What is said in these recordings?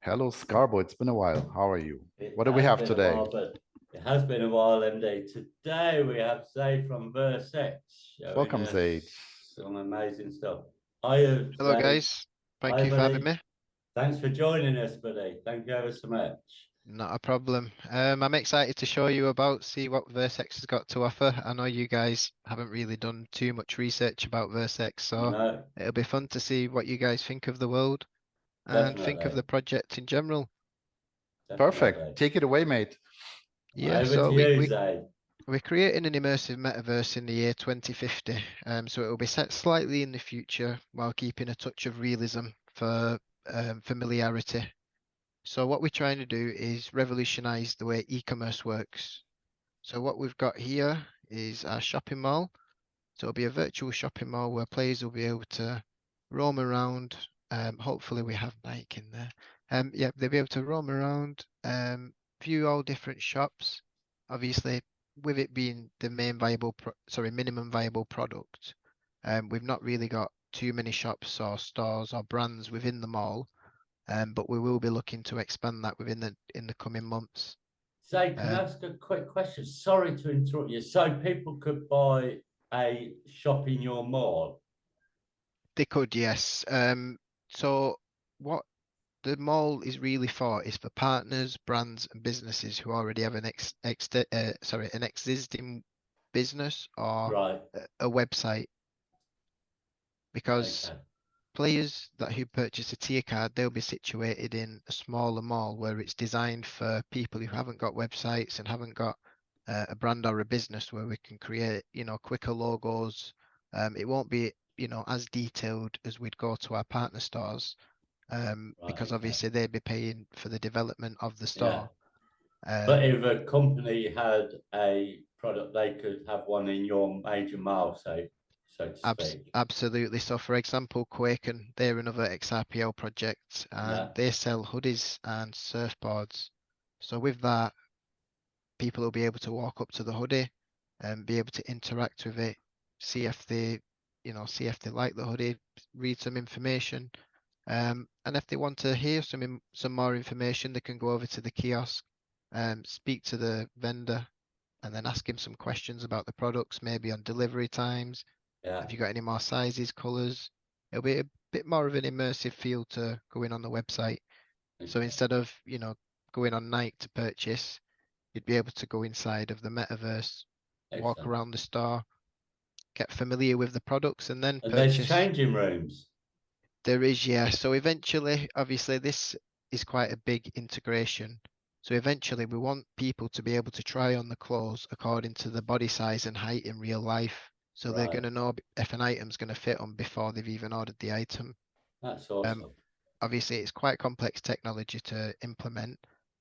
Hello, Scarbo. It's been a while. How are you? It What do we has have been a today? while, but it has been a while, MD. Today we have Zade from VerseX showing Welcome, Zade. us some amazing stuff. Hiya, Hello Zade. guys, thank Hiya, you for having buddy. me. Thanks for joining us, buddy. Thank you ever so much. Not a problem. I'm excited to show you see what VerseX has got to offer. I know you guys haven't really done too much research about VerseX, so No, it'll be fun to see what you guys think of the world and think of definitely. the project in general. Perfect. Definitely. Take it away, mate. Yeah, Over so to you, Zade. we're creating an immersive metaverse in the year 2050. So it will be set slightly in the future while keeping a touch of realism for familiarity. So what we're trying to do is revolutionize the way e-commerce works. So what we've got here is our shopping mall. So it'll be a virtual shopping mall where players will be able to roam around. Hopefully we have Nike in there. Yeah, they'll be able to roam around, view all different shops. Obviously, with it being the minimum viable product, we've not really got too many shops or stores or brands within the mall. But we will be looking to expand that in the coming months. Zade, can I ask a quick question? Sorry to interrupt you. So people could buy a shop in your mall? They could, yes. So what the mall is really for is for partners, brands, and businesses who already have an existing business or Right. a website, because Okay. players who purchase a tier card, they'll be situated in a smaller mall where it's designed for people who haven't got websites and haven't got a brand or a business, where we can create, quicker logos. It won't be, as detailed as we'd go to our partner stores, because Okay. obviously they'd be paying for the development of the Yeah. store. But if a company had a product, they could have one in your major mall, so to speak. Absolutely. So, for example, Quaken, they're another XRPL project, and Yeah. they sell hoodies and surfboards. So with that, people will be able to walk up to the hoodie and be able to interact with it, see if they like the hoodie, read some information. And if they want to hear some more information, they can go over to the kiosk, speak to the vendor, and then ask him some questions about the products, maybe on delivery times. Yeah. Have you got any more sizes, colors? It'll be a bit more of an immersive feel to going on the website. So Okay. instead of, going on Nike to purchase, you'd be able to go inside of the metaverse, walk Excellent. around the store, get familiar with the products, and then And there's purchase. changing rooms. There is, yeah. So eventually, obviously, this is quite a big integration. So eventually, we want people to be able to try on the clothes according to the body size and height in real life. So they're going Right. to know if an item's going to fit them before they've even ordered the item. That's Um, awesome. Obviously, it's quite complex technology to implement.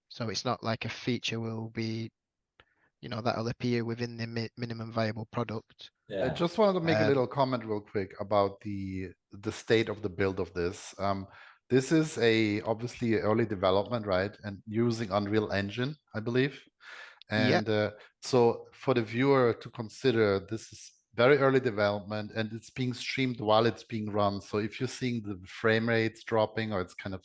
So it's not like a feature will be, that'll appear within the minimum viable product. I Yeah. just wanted to make a Um, little comment real quick about the state of the build of this. This is obviously early development, right? And using Unreal Engine, I believe. yeah, And so for the viewer to consider, this is very early development and it's being streamed while it's being run. So if you're seeing the frame rates dropping or it's kind of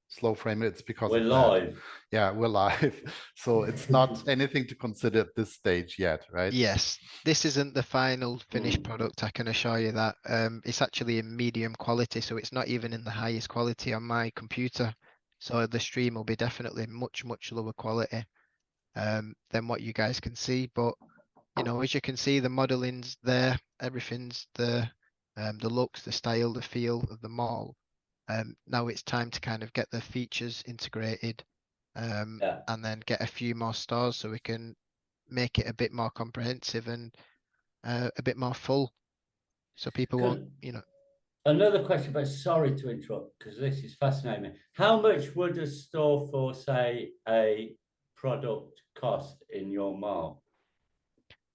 slow frame rate, it's because We're of that. live. Yeah, we're live. So it's not anything to consider at this stage yet, right? yes, this isn't the final finished product, I can assure you that. It's actually in medium quality, so it's not even in the highest quality on my computer. So the stream will be definitely much, much lower quality than what you guys can see. But as you can see, the modeling's there, everything's there, the looks, the style, the feel of the mall. Now it's time to kind of get the features integrated, Yeah. and then get a few more stores so we can make it a bit more comprehensive and a bit more full, so people won't, Another question, but sorry to interrupt because this is fascinating. How much would a store for, say, a product cost in your mall?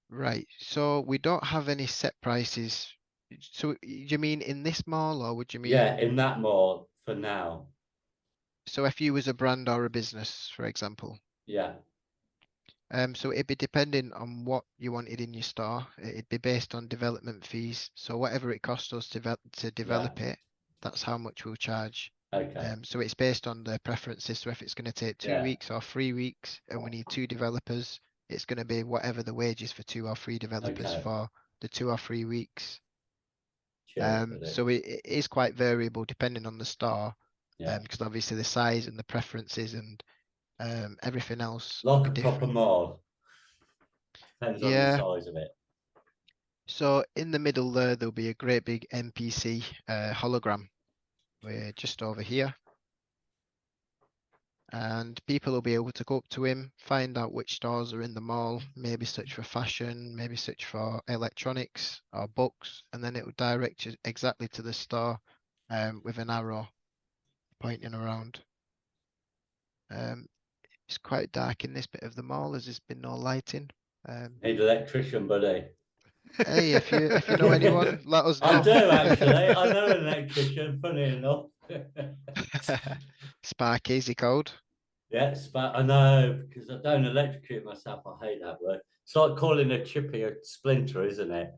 Right. So we don't have any set prices. So do you mean in this mall, or would you Yeah, mean, in that mall for now. so if you was a brand or a business, for example? Yeah. So it'd be depending on what you wanted in your store. It'd be based on development fees. So whatever it costs us to develop it, that's how much we'll charge. Okay. So it's based on the preferences. So if it's going to take 2 Yeah. weeks or 3 weeks and we need 2 developers, it's going to be whatever the wage is for 2 or 3 developers Okay. for the 2 or 3 weeks. Cheers, buddy. So it is quite variable depending on the store, Yeah. because obviously the size and the preferences and everything else will Like be a proper different. mall. Depends on the Yeah. size of it. So in the middle there'll be a great big NPC hologram. We're just over here. And people will be able to go up to him, find out which stores are in the mall, maybe search for fashion, maybe search for electronics or books, and then it will direct you exactly to the store with an arrow pointing around. It's quite dark in this bit of the mall as there's been no lighting. Need electrician, buddy. Hey, if you know anyone, let us I know. do actually. I know an electrician, funny enough. Sparky, is he called? Yeah, I know, because I don't electrocute myself. I hate that word. It's like calling a chippy a splinter, isn't it?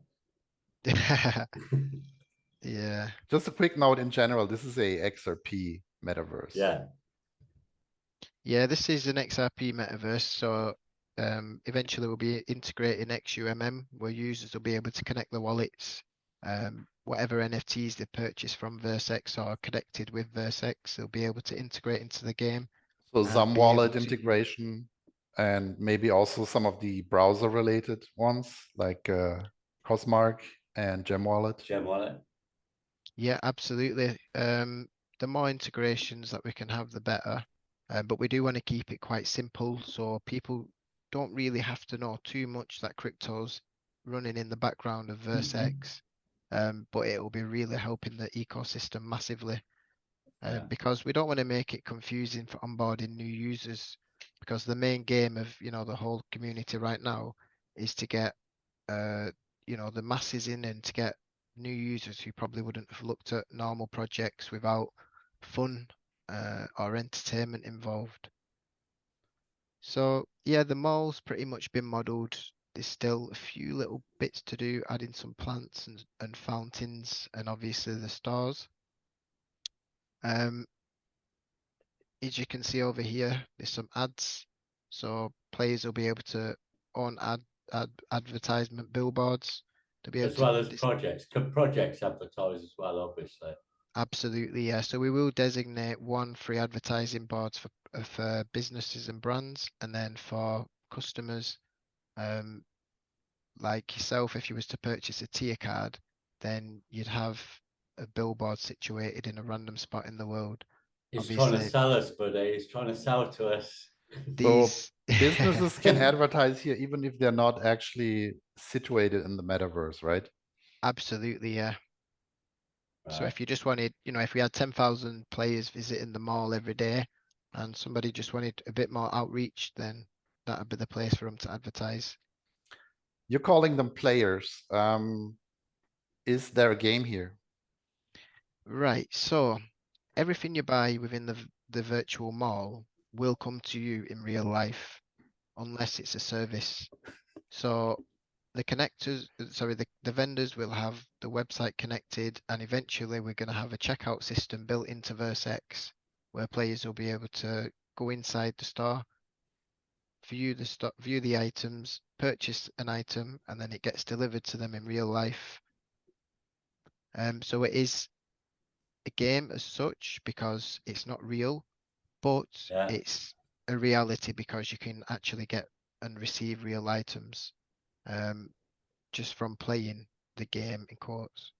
Yeah. Just a quick note in general, this is a XRP Metaverse. Yeah. Yeah, this is an XRP Metaverse, so eventually we'll be integrating XUMM, where users will be able to connect the wallets, whatever NFTs they purchase from VerseX or connected with VerseX, they'll be able to integrate into the game. So and some be able wallet to- integration and maybe also some of the browser related ones like Cosmark and Gem Wallet. Gem wallet. Yeah, absolutely. The more integrations that we can have, the better. But we do want to keep it quite simple, so people don't really have to know too much that crypto's running in the background of VerseX. But it will be really helping the ecosystem massively. Yeah. Because we don't want to make it confusing for onboarding new users, because the main game of the whole community right now is to get the masses in and to get new users who probably wouldn't have looked at normal projects without fun or entertainment involved. So yeah, the mall's pretty much been modeled. There's still a few little bits to do, adding some plants and fountains, and obviously the stores. As you can see over here, there's some ads. So players will be able to own advertisement billboards. They'll be able As to well as projects. Can projects advertise as well, obviously? Absolutely, yeah. So we will designate one free advertising boards for businesses and brands, and then for customers, like yourself, if you was to purchase a tier card, then you'd have a billboard situated in a random spot in the world. He's trying to Obviously, sell us, buddy. He's trying to sell to us. So these businesses can advertise here even if they're not actually situated in the metaverse, right? absolutely, yeah. So Right. if you just wanted, if we had 10,000 players visiting the mall every day and somebody just wanted a bit more outreach, then that would be the place for them to advertise. You're calling them players. Is there a game here? Right, so everything you buy within the virtual mall will come to you in real life, unless it's a service. So the connectors, sorry, the vendors will have the website connected, and eventually we're going to have a checkout system built into VerseX, where players will be able to go inside the store, view the items, purchase an item, and then it gets delivered to them in real life. So it is a game as such because it's not real, but Yeah. it's a reality because you can actually get and receive real items just from playing the game in quotes.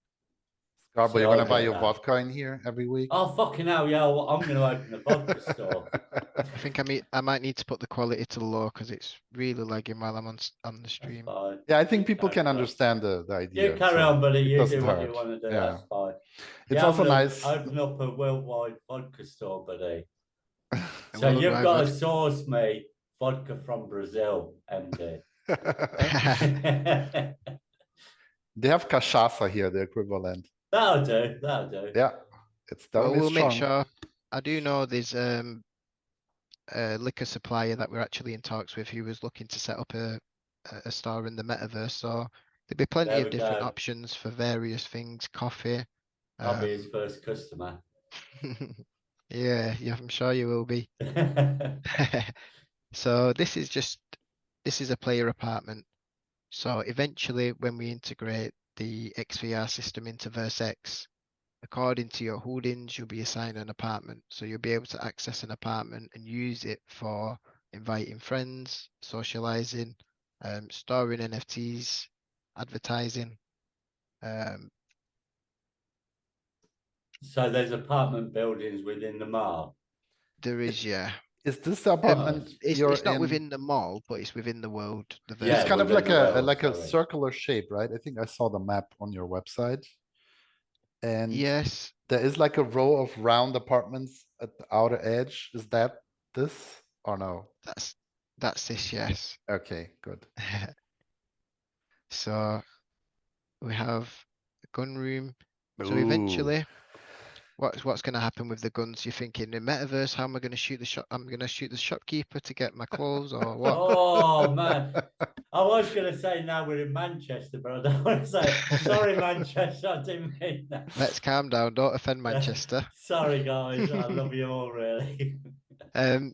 Scarborough, See, you're I gonna buy get your that. vodka in here every week? Oh, fucking hell, yeah. Well, I'm going to open a vodka store. I think I might need to put the quality to low because it's really lagging while I'm on the That's stream. fine. Yeah, I think You people can carry on. understand the idea. You carry so on, buddy. it You doesn't do what you hurt. want to do. Yeah. That's fine. It's Yeah, also I'm gonna nice. open up a worldwide vodka store, buddy. And So we'll you've unrivaled- got to source me vodka from Brazil, MD. They have cachaça here, the equivalent. That'll do. That'll do. Yeah, it's Well, definitely we'll make strong. sure. I do know there's a liquor supplier that we're actually in talks with who was looking to set up a store in the metaverse. So there'll be plenty There of we different go. options for various things, coffee. I'll be his first customer. Yeah, I'm sure you will be. So this is a player apartment. So eventually when we integrate the XVR system into VerseX, according to your holdings, you'll be assigned an apartment. So you'll be able to access an apartment and use it for inviting friends, socializing, storing NFTs, advertising. So there's apartment buildings within the mall. There is, yeah. Is this the apartment you're It's not in? within the mall, but it's within the world, the It's Yeah, kind virtual of within like the world. world, like a sorry. circular shape, right? I think I saw the map on your website. And Yes, there is like a row of round apartments at the outer edge. Is that this or no? that's this, yes. Okay, good. So we have a gun room. So Ooh. eventually, what's going to happen with the guns? You're thinking in metaverse, how am I going to shoot the shop? I'm going to shoot the shopkeeper to get my clothes, or what? Oh man, I was going to say now we're in Manchester, but I don't want to say sorry, Manchester. I didn't mean that. Let's calm down. Don't offend Manchester. Sorry, guys. I love you all, really.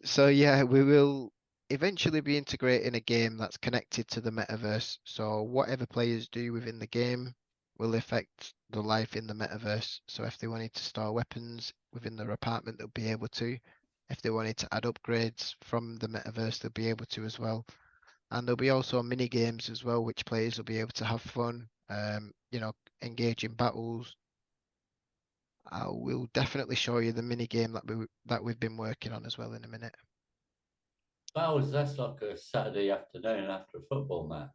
So yeah, we will eventually be integrating a game that's connected to the metaverse. So whatever players do within the game will affect the life in the metaverse. So if they wanted to store weapons within their apartment, they'll be able to. If they wanted to add upgrades from the metaverse, they'll be able to as well. And there'll be also mini games as well, which players will be able to have fun, engage in battles. I will definitely show you the mini game that we've been working on as well in a minute. That's like a Saturday afternoon after a football match.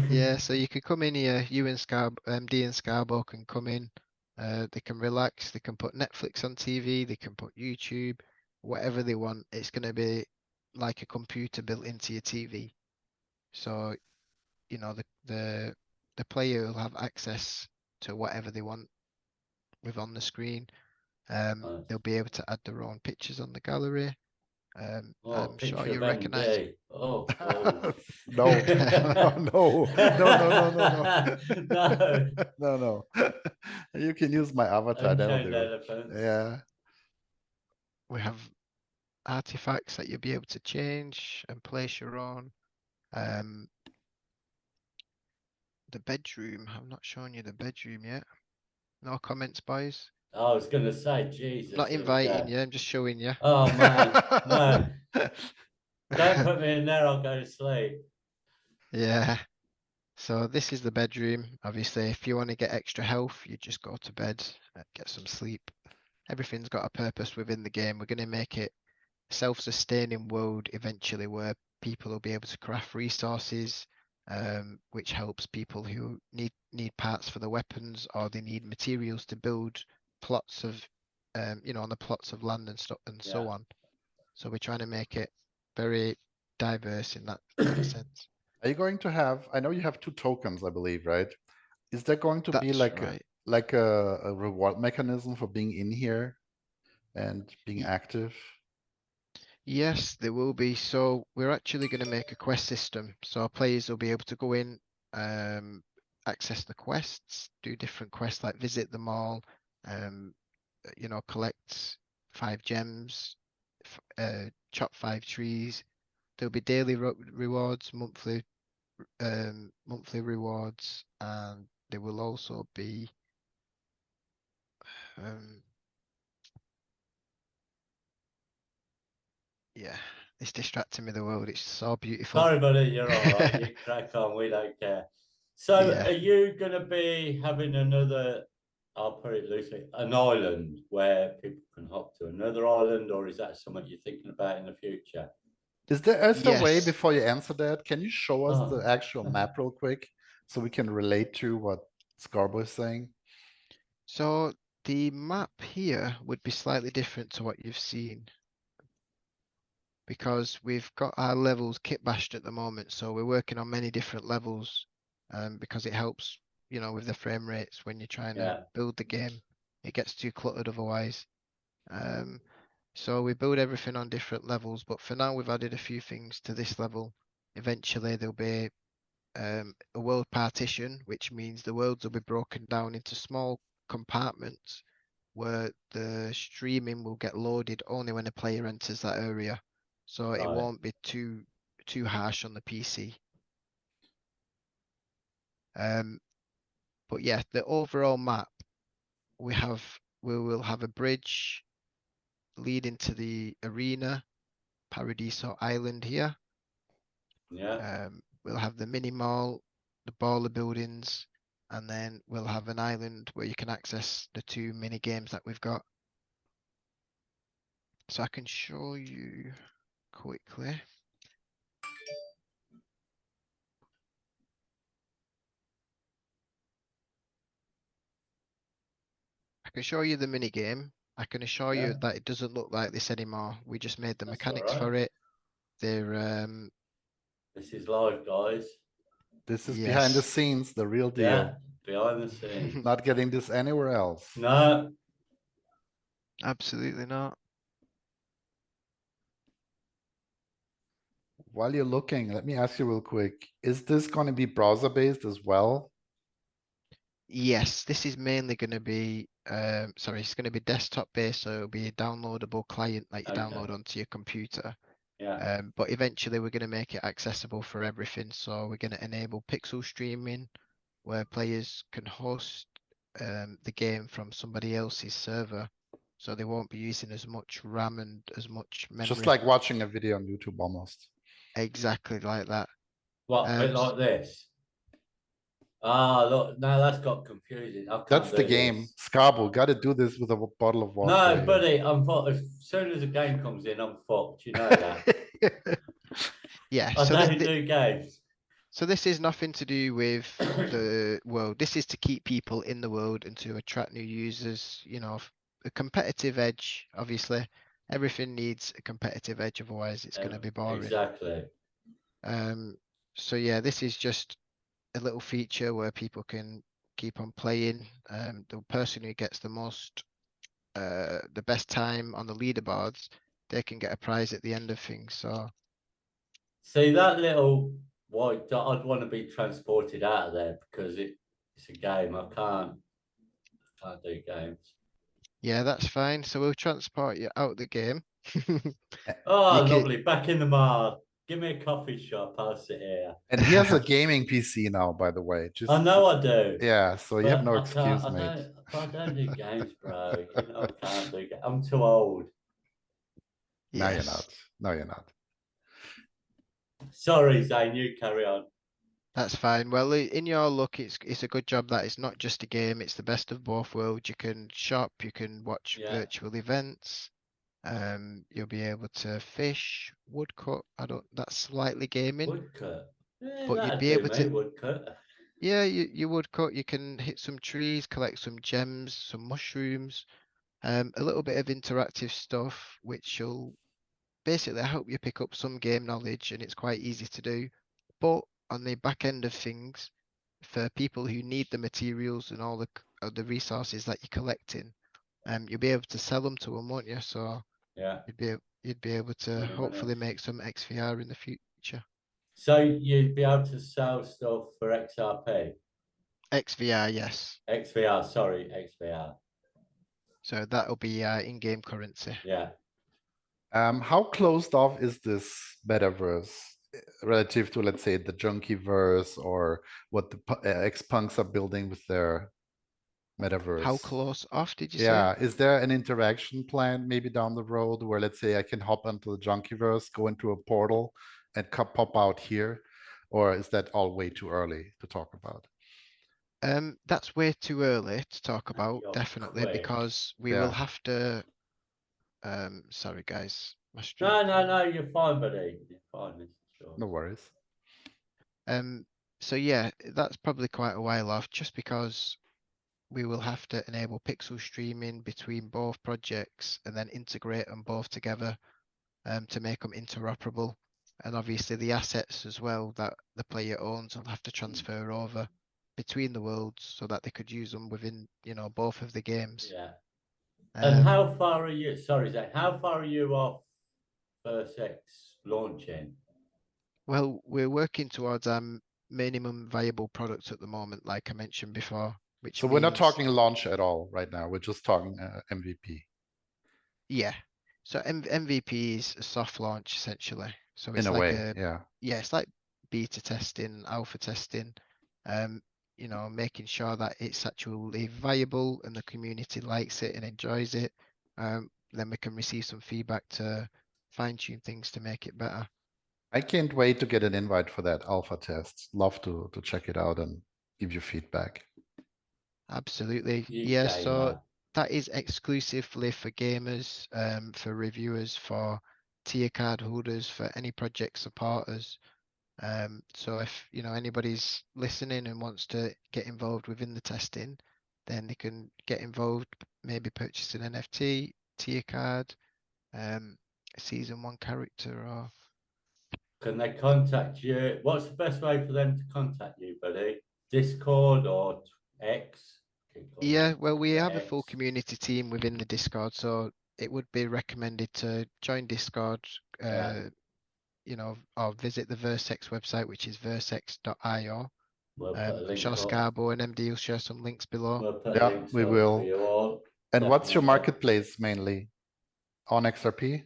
Yeah, so you could come in here, you and D and Scarborough can come in. They can relax, they can put Netflix on TV, they can put YouTube, whatever they want. It's going to be like a computer built into your TV. So, the player will have access to whatever they want with on the screen. Nice. They'll be able to add their own pictures on the gallery. Oh, I'm sure picture of you recognize. MD. Oh, oh. No, no, no. No. No, no. You can use my avatar, that'll Unchained do. elephants. Yeah. We have artifacts that you'll be able to change and place your own. The bedroom, I'm not showing you the bedroom yet. No comments, boys. I was going to say, Jesus, Not here we inviting go. you, I'm just showing you. Oh, man. No, don't put me in there. I'll go to sleep. Yeah. So this is the bedroom. Obviously, if you want to get extra health, you just go to bed, get some sleep. Everything's got a purpose within the game. We're going to make it a self-sustaining world eventually where people will be able to craft resources, which helps people who need parts for the weapons or they need materials to build plots of, on the plots of land and stuff and so on. So we're trying to make it very diverse in that kind of sense. Are you going to have, I know you have 2 tokens, I believe, right? Is there going to be That's like right. a reward mechanism for being in here and being Y- active? Yes, there will be. So we're actually going to make a quest system. So our players will be able to go in, access the quests, do different quests like visit the mall, collect 5 gems, chop 5 trees. There'll be daily rewards, monthly rewards, and there will also be yeah, it's distracting me the world. It's so beautiful. Sorry, buddy. You're all right. You crack on. We don't care. So, Yeah. are you going to be having another, I'll put it loosely, an island where people can hop to another island, or is that something you're thinking about in the future? Is there a way, Yes. before you answer that, can you show us the Oh. actual map real quick so we can relate to what Scarborough is saying? So the map here would be slightly different to what you've seen because we've got our levels kit bashed at the moment. So we're working on many different levels because it helps, with the frame rates when you're trying to build the game. It gets too cluttered otherwise. So we build everything on different levels, but for now we've added a few things to this level. Eventually there'll be a world partition, which means the worlds will be broken down into small compartments where the streaming will get loaded only when a player enters that area. So it Right. won't be too harsh on the PC. But yeah, the overall map, we will have a bridge leading to the arena, Paradiso Island here. Yeah. We'll have the mini mall, the baller buildings, and then we'll have an island where you can access the 2 mini games that we've got. So I can show you quickly. I can show you the mini game. I can assure Yeah. you that it doesn't look like this anymore. We just made the That's mechanics all right. for it. They're This is live, guys. This is behind the yes. scenes, the real Yeah. deal. Behind the scenes. Not getting this anywhere else. No. Absolutely not. While you're looking, let me ask you real quick. Is this going to be browser based as well? Yes, this is mainly going to be sorry, it's going to be desktop based, so it'll be a downloadable client that you download Okay. onto your computer. Yeah. But eventually we're going to make it accessible for everything. So we're going to enable pixel streaming where players can host the game from somebody else's server. So they won't be using as much RAM and as much Just memory. like watching a video on YouTube almost. Exactly like that. What? A bit S- like this. Ah, look. Now that's got confusing. I can't That's do the game. this. Scabo, got to do this with a bottle of water No, right buddy. I'm fucked. As soon as a game comes in, I'm fucked. You know that. here. yeah, I so don't do games. so this is nothing to do with the world. This is to keep people in the world and to attract new users, you know, a competitive edge, obviously. Everything needs a competitive edge, otherwise it's going to be boring. Exactly. So yeah, this is just a little feature where people can keep on playing. The person who gets the best time on the leaderboards, they can get a prize at the end of things. So See that little white dot? I'd want to be transported out of there because it's a game. I can't do games. yeah, that's fine. So we'll transport you out the game. Oh, You can, lovely. Back in the mall. Give me a coffee shop. I'll sit here. And he has a gaming PC now, by the way. Just I know I do. yeah, so you have But no I can't. excuse, mate. I don't do games, bro. You know, I can't do games. I'm too old. No, you're yes, not. No, you're not. Sorry, Zane. You carry on. that's fine. Well, in your look, it's a good job that it's not just a game. It's the best of both worlds. You can shop, you can watch Yeah. virtual events. You'll be able to fish, woodcut. That's slightly gaming, Woodcut. Yeah, but you'd that'd be do able me. to. Woodcut. Yeah, you woodcut. You can hit some trees, collect some gems, some mushrooms, a little bit of interactive stuff, which will basically help you pick up some game knowledge, and it's quite easy to do. But on the back end of things, for people who need the materials and all the resources that you're collecting, you'll be able to sell them to them, won't you? So Yeah. you'd be able to Money, hopefully money. make some XVR in the future. So you'd be able to sell stuff for XRP. XVR, yes. XVR, sorry, XVR. So that'll be in-game currency. Yeah. How closed off is this metaverse relative to, let's say, the Junkie-verse or what the X-Punks are building with their metaverse? How close off did you say? Yeah, is there an interaction plan maybe down the road where, let's say, I can hop onto the Junkie-verse, go into a portal and pop out here? Or is that all way too early to talk about? That's way too early to talk about, You're definitely, quick. because we will have to. Sorry guys, my stream. No, you're fine, buddy. You're fine, Mr. Short. No worries. So yeah, that's probably quite a while off, just because we will have to enable pixel streaming between both projects and then integrate them both together to make them interoperable. And obviously the assets as well that the player owns will have to transfer over between the worlds so that they could use them within, both of the games. Yeah. And Um, how far are you? Sorry, Zach. How far are you off VerseX launching? well, we're working towards our minimum viable product at the moment, like I mentioned before. which So we're not means talking launch at all right now. We're just talking MVP yeah. So MVP is a soft launch essentially. So in it's a like way. Yeah. yeah, it's like beta testing, alpha testing, you know, making sure that it's actually viable and the community likes it and enjoys it. Then we can receive some feedback to fine tune things to make it better. I can't wait to get an invite for that alpha test. Love to check it out and give you feedback. Absolutely. You Yeah, so gamer. that is exclusively for gamers, for reviewers, for tier card holders, for any project supporters. So if you know anybody's listening and wants to get involved within the testing, then they can get involved, maybe purchase an NFT, tier card, a season 1 character, or Can they contact you? What's the best way for them to contact you, buddy? Discord or X? yeah, well, we have a X. full community team within the Discord, so it would be recommended to join Discord, Yeah. you know, or visit the VerseX website, which is versex.io. We'll put a I'm link sure up. Scarbo and MD will share some links below. We'll put Yeah, links we up for will. you all. And what's your Definitely. marketplace mainly? On XRP?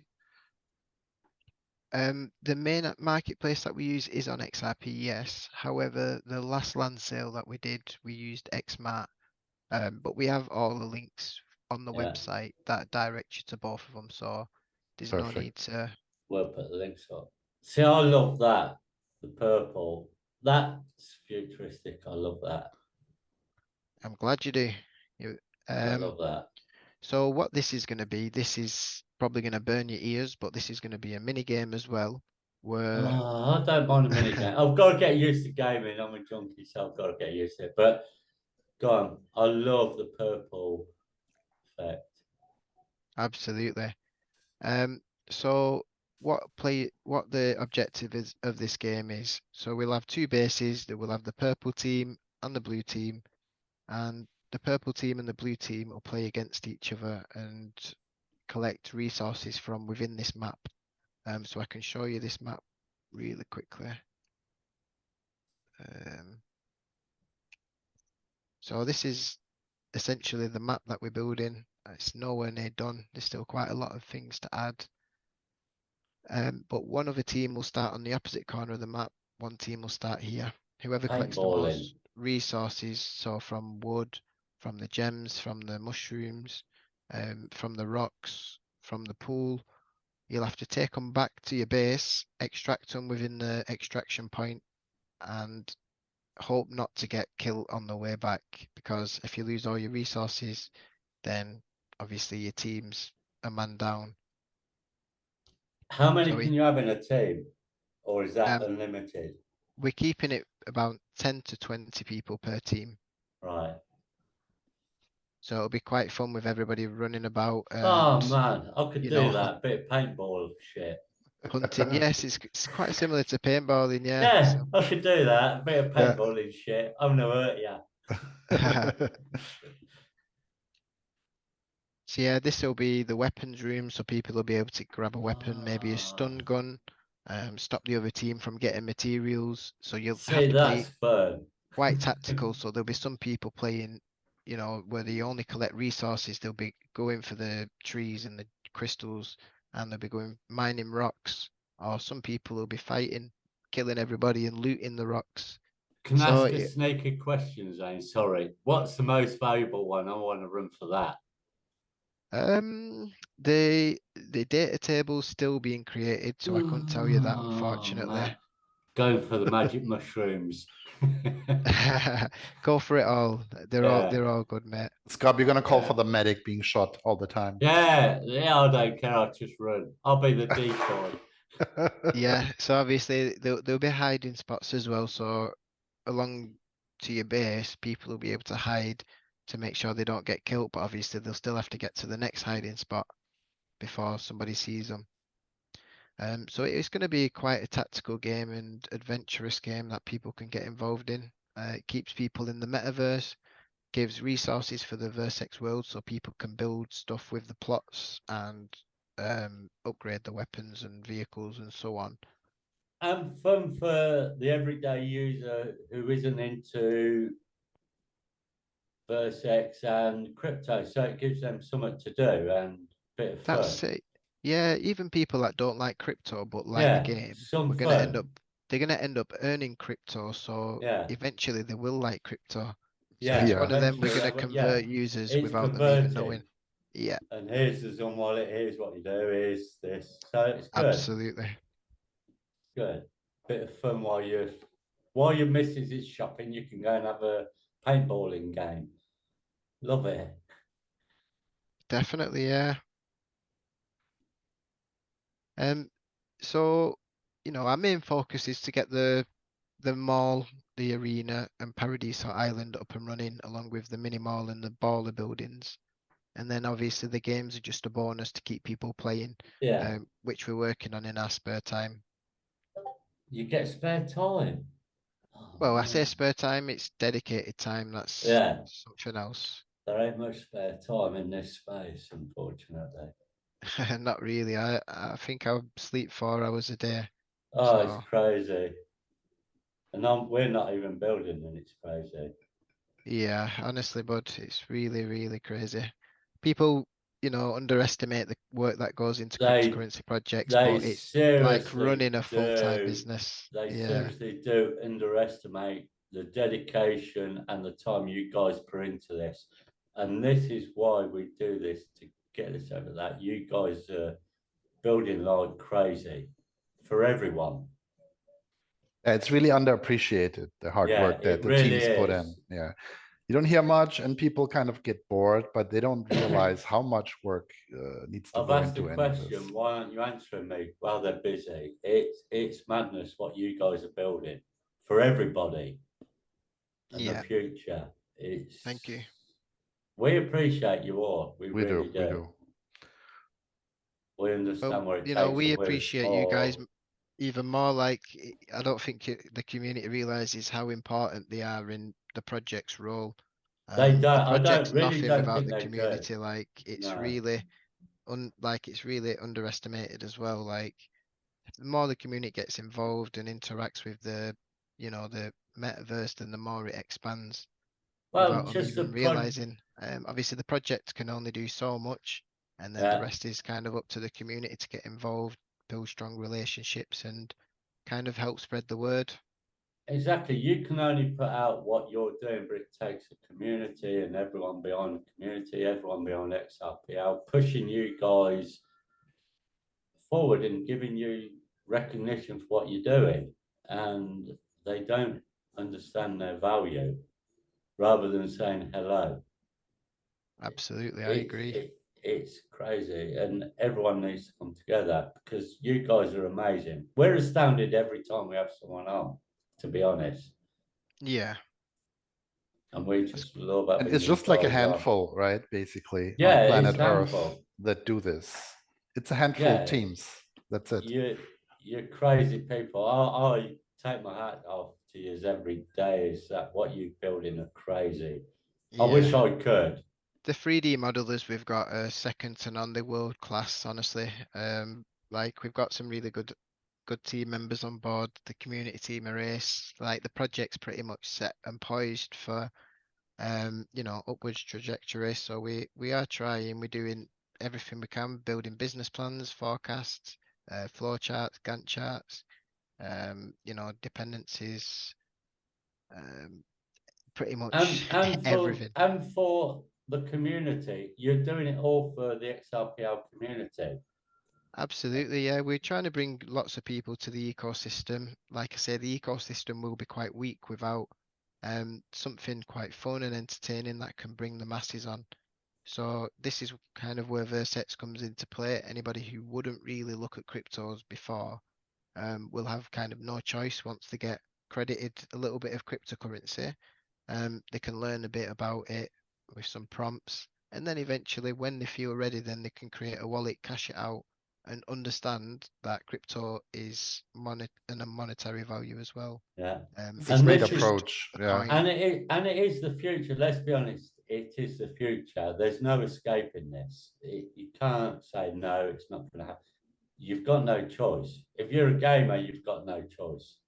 The main marketplace that we use is on XRP, yes. However, the last land sale that we did, we used XMart. But we have all the links on the Yeah. website that direct you to both of them, so there's no Perfect. need to. We'll put the links up. See, I love that. The purple. That's futuristic. I love that. I'm glad you do. I love that. So what this is going to be, this is probably going to burn your ears, but this is going to be a mini game as well, where Oh, I don't mind a mini game. I've got to get used to gaming. I'm a junkie, so I've got to get used to it. But go on. I love the purple effect. absolutely. So what the objective is of this game is, so we'll have two bases that will have the purple team and the blue team, and the purple team and the blue team will play against each other and collect resources from within this map. So I can show you this map really quickly. So this is essentially the map that we're building. It's nowhere near done. There's still quite a lot of things to add. But one other team will start on the opposite corner of the map. One team will start here. Whoever collects the Paintballing. most resources, so from wood, from the gems, from the mushrooms, from the rocks, from the pool, you'll have to take them back to your base, extract them within the extraction point, and hope not to get killed on the way back, because if you lose all your resources, then obviously your team's a man down. How many So can you have in a team? Or is that um, unlimited? we're keeping it about 10 to 20 people per team. Right. So it'll be quite fun with everybody running about Oh and, man, I could you do know, that. Bit of paintball shit. hunting. Yes, it's quite similar to paintballing, yeah. Yeah, So I could do that. A bit of Yeah. paintballing shit. I'm gonna hurt you. so yeah, this will be the weapons room, so people will be able to grab a weapon, maybe a stun gun, stop the other team from getting materials. So you'll have See, to play that's fun. quite tactical. So there'll be some people playing, you know, where they only collect resources. They'll be going for the trees and the crystals, and they'll be going mining rocks. Or some people will be fighting, killing everybody and looting the rocks. Can I So ask a sneaky question, Zane? Sorry. What's the most valuable one? I want to run for that. the data table's still being created, so I couldn't tell you that, Oh, unfortunately. man. Going for the magic mushrooms. Go for it all. They're all good, mate. Scott, you're gonna call Yeah. for the medic being shot all the time. Yeah, I don't care. I'll just run. I'll be the decoy. Yeah, so obviously there'll be hiding spots as well. So along to your base, people will be able to hide to make sure they don't get killed, but obviously they'll still have to get to the next hiding spot before somebody sees them. So it's going to be quite a tactical game and adventurous game that people can get involved in. It keeps people in the metaverse, gives resources for the VerseX world so people can build stuff with the plots and upgrade the weapons and vehicles and so on. And fun for the everyday user who isn't into VerseX and crypto, so it gives them something to do and a bit of fun. That's it. Yeah, even people that don't like crypto but like the game, some we're gonna end up fun. they're gonna end up earning crypto, so Yeah, eventually they will like crypto. So yeah. it's Yeah. one of them we're Eventually, gonna yeah, convert users it's without them even knowing. converting. Yeah, And here's the Zoom wallet. Here's what you do. Here's this. So it's good. absolutely. Good. Bit of fun while your missus is shopping. You can go and have a paintballing game. Love it. Definitely, yeah. So, our main focus is to get the mall, the arena, and Paradiso Island up and running, along with the mini mall and the baller buildings. And then obviously the games are just a bonus to keep people playing, Yeah. which we're working on in our spare time. You get spare time. Oh, Well, I say man. spare time, it's dedicated time. That's Yeah. something else. There ain't much spare time in this space, unfortunately. Not really. I think I sleep 4 hours a day. Oh, it's So crazy. And we're not even building, and it's crazy. yeah, honestly, bud, it's really, really crazy. People, underestimate the work that goes into They cryptocurrency projects, they but it's like seriously running a full-time do. business. They Yeah, seriously do underestimate the dedication and the time you guys put into this. And this is why we do this, to get this over that. You guys are building like crazy for everyone. It's really underappreciated, the hard Yeah, work that it the really teams put in. is. Yeah. You don't hear much and people kind of get bored, but they don't realize how much work needs to I've go asked the into any of this. question, why aren't you answering me? Well, they're busy. It's madness what you guys are building for everybody and the yeah. future. It's Thank you. We appreciate you all. We We do, really we do. do. We Well, understand what it takes, we and we're appreciate you guys small. even more. Like, I don't think the community realizes how important they are in the project's role. They don't. The I don't project's really nothing don't without think the they do. community. Like, it's No. really it's really underestimated as well. Like, the more the community gets involved and interacts with the metaverse, then the more it expands Well, without them just even realizing. Obviously, the project can only do so much, and then the yeah, rest is kind of up to the community to get involved, build strong relationships, and kind of help spread the word. exactly. You can only put out what you're doing, but it takes a community and everyone behind the community, everyone behind XRPL, pushing you guys forward and giving you recognition for what you're doing. And they don't understand their value rather than saying hello. Absolutely, I agree. It's crazy, and everyone needs to come together because you guys are amazing. We're astounded every time we have someone on, to be honest, Yeah, and we that's, just love And having it's you just like a guys on. handful, right? Basically, on Yeah, it's planet Earth handful. that do this. It's a handful of Yeah, teams. That's it. you're crazy people. I take my hat off to you every day. Is that what you building are crazy? I yeah. wish I could. The 3D modelers we've got are second to none. They're world class, honestly. Like we've got some really good team members on board. The community team are ace. Like the project's pretty much set and poised for upwards trajectory. So we are trying, we're doing everything we can, building business plans, forecasts, flow charts, Gantt charts, dependencies, um, pretty much everything. And for the community, you're doing it all for the XRPL community. Absolutely, yeah. We're trying to bring lots of people to the ecosystem. Like I say, the ecosystem will be quite weak without something quite fun and entertaining that can bring the masses on. So this is kind of where VerseX comes into play. Anybody who wouldn't really look at cryptos before will have kind of no choice once they get credited a little bit of cryptocurrency. They can learn a bit about it with some prompts, and then eventually, when they feel ready, then they can create a wallet, cash it out, and understand that crypto is a monetary value as well. Yeah. It's a It's And great not this is just approach. a Yeah. coin. and it is the future. Let's be honest, it is the future. There's no escaping this. You can't say no, it's not going to happen. You've got no choice. If you're a gamer, you've got no choice.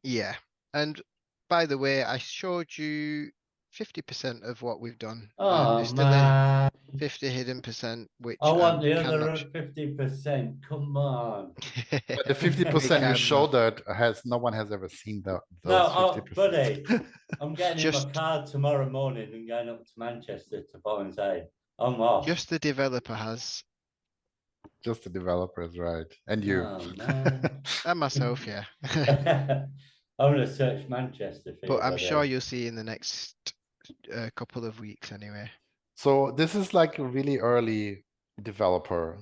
Yeah. And by the way, I showed you 50% of what we've done. Oh There's still a man, 50 hidden percent which I want the cannot other 50%. Come on. But the fifty we percent you cannot. showed that no one has ever seen No, those 50%. buddy, I'm getting in my Just car tomorrow morning and going up to Manchester to find Zade. I'm off. just the developer has, Just the developers, right? And you. Oh man. and myself, yeah. I'm gonna search Manchester for But you, I'm sure buddy. you'll see in the next couple of weeks anyway. So this is like a really early developer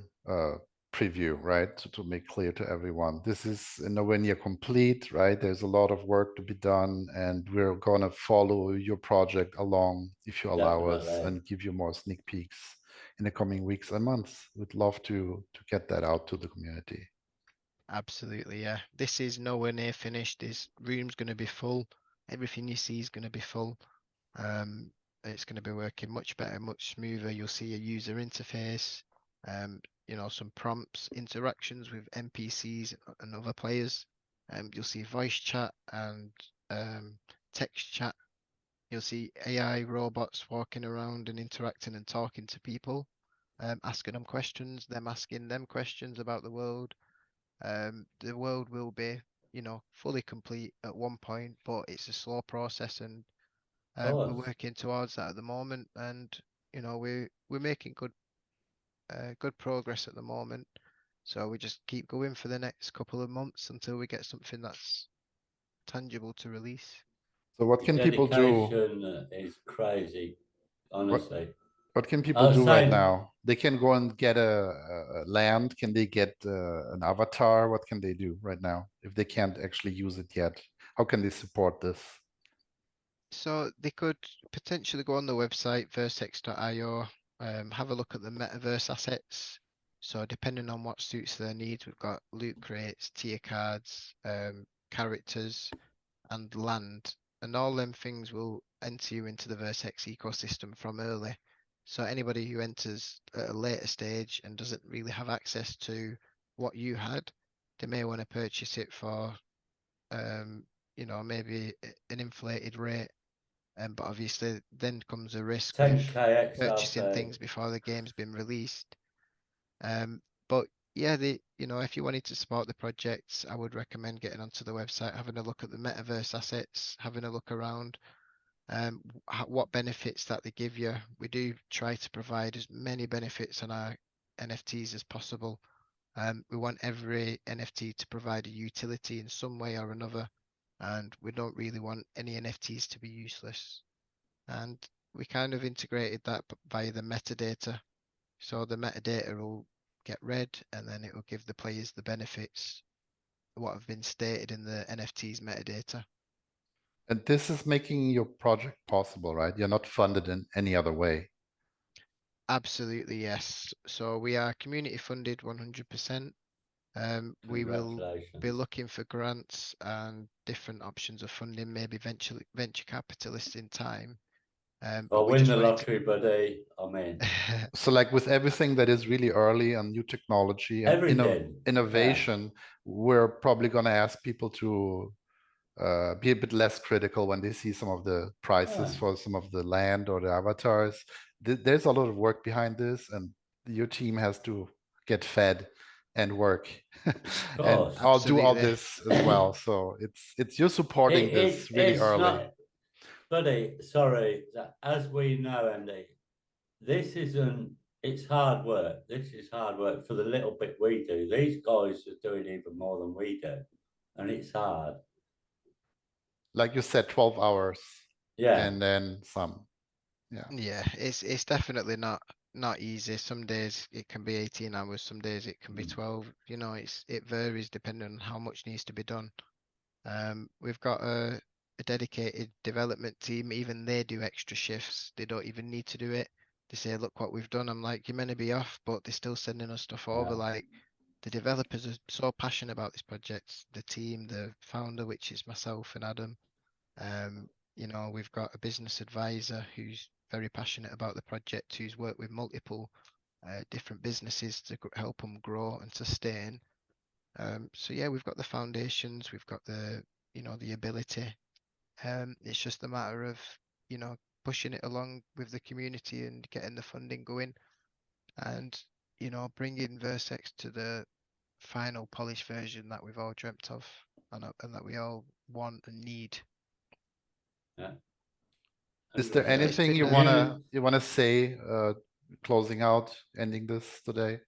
preview, right? To make clear to everyone, this is nowhere near complete, right? There's a lot of work to be done, and we're gonna follow your project along if you allow us, Definitely. and give you more sneak peeks in the coming weeks and months. We'd love to get that out to the community. Absolutely, yeah. This is nowhere near finished. This room's going to be full. Everything you see is going to be full. Um, it's going to be working much better, much smoother. You'll see a user interface, some prompts, interactions with NPCs and other players. You'll see voice chat and text chat. You'll see AI robots walking around and interacting and talking to people, asking them questions, them asking them questions about the world. The world will be, fully complete at one point, but it's a slow process, and Of we're course. working towards that at the moment. And we're making good progress at the moment. So we just keep going for the next couple of months until we get something that's tangible to release. So what Your can people do? dedication is crazy, What honestly. what can I people was do right saying, now? They can go and get a land. Can they get an avatar? What can they do right now if they can't actually use it yet? How can they support this? So they could potentially go on the website VerseX.io, have a look at the metaverse assets. So depending on what suits their needs, we've got loot crates, tier cards, characters, and land, and all them things will enter you into the VerseX ecosystem from early. So anybody who enters at a later stage and doesn't really have access to what you had, they may want to purchase it for, maybe an inflated rate. But obviously, then comes a risk with 10K purchasing XRP. things before the game's been released. But yeah, if you wanted to support the projects, I would recommend getting onto the website, having a look at the metaverse assets, having a look around, what benefits that they give you. We do try to provide as many benefits on our NFTs as possible. We want every NFT to provide a utility in some way or another, and we don't really want any NFTs to be useless. And we kind of integrated that via the metadata. So the metadata will get read, and then it will give the players the benefits, what have been stated in the NFT's metadata. And this is making your project possible, right? You're not funded in any other way. Absolutely, yes. So we are community funded 100%. We will be Congratulations. looking for grants and different options of funding, maybe venture capitalists in time. But I'll we win just the wanted lottery, buddy. I'm in. to So like with everything that is really early and new technology and Everything. Yeah. innovation, we're probably going to ask people to be a bit less critical when they see some of the prices Yeah. for some of the land or the avatars. There's a lot of work behind this, and your team has to get fed and work, Of and course. I'll do all absolutely. this as well. So it's you're supporting this really It's early. not, buddy, sorry, as we know, Andy, this isn't, it's hard work. This is hard work for the little bit we do. These guys are doing even more than we do, and it's hard. Like you said, 12 hours Yeah. and then some. Yeah. Yeah, it's definitely not easy. Some days it can be 18 hours, some days it can be 12. It varies depending on how much needs to be done. We've got a dedicated development team. Even they do extra shifts. They don't even need to do it. They say, look what we've done. I'm like, you're meant to be off, but they're still sending us stuff over. Yeah. Like the developers are so passionate about this project. The team, the founder, which is myself and Adam. We've got a business advisor who's very passionate about the project, who's worked with multiple different businesses to help them grow and sustain. So yeah, we've got the foundations, we've got the ability. It's just a matter of, pushing it along with the community and getting the funding going, and you know, bringing VerseX to the final polished version that we've all dreamt of, and that we all want and need. Yeah. Is As there I say, anything the you community- wanna say, closing out, ending this today?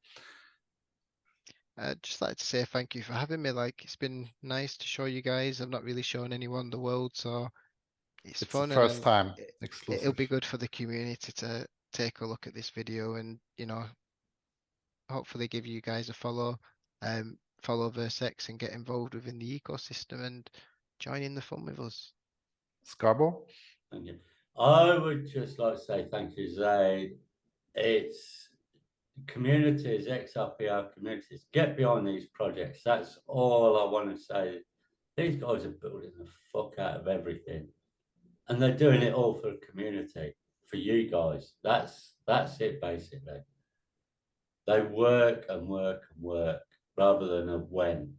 I'd just like to say thank you for having me. Like, it's been nice to show you guys. I've not really shown anyone the world, so it's It's the fun, first time it'll exclusive. be good for the community to take a look at this video and, you know, hopefully give you guys a follow, follow VerseX and get involved within the ecosystem and join in the fun with us. Scarborough? Thank you. I would just like to say thank you, Zade. It's communities, XRPL communities, get behind these projects. That's all I want to say. These guys are building the fuck out of everything. And they're doing it all for the community, for you guys. That's it basically. They work and work and work rather than a when.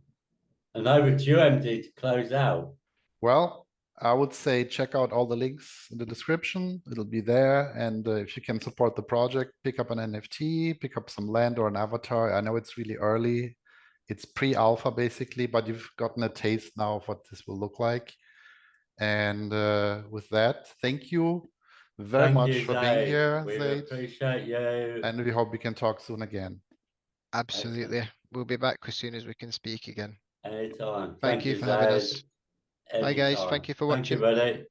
And over to you, MD, to close out. Well, I would say check out all the links in the description. It'll be there. And if you can support the project, pick up an NFT, pick up some land or an avatar. I know it's really early. It's pre-alpha basically, but you've gotten a taste now of what this will look like. And with that, thank you very Thank much you, for being Zade. here, We Zade. appreciate you. And we hope we can talk soon again. Absolutely. Excellent. We'll be back as soon as we can speak again. Anytime. Thank you you, for having Zade. us. Bye guys. Anytime. Thank you for Thank you, watching. buddy.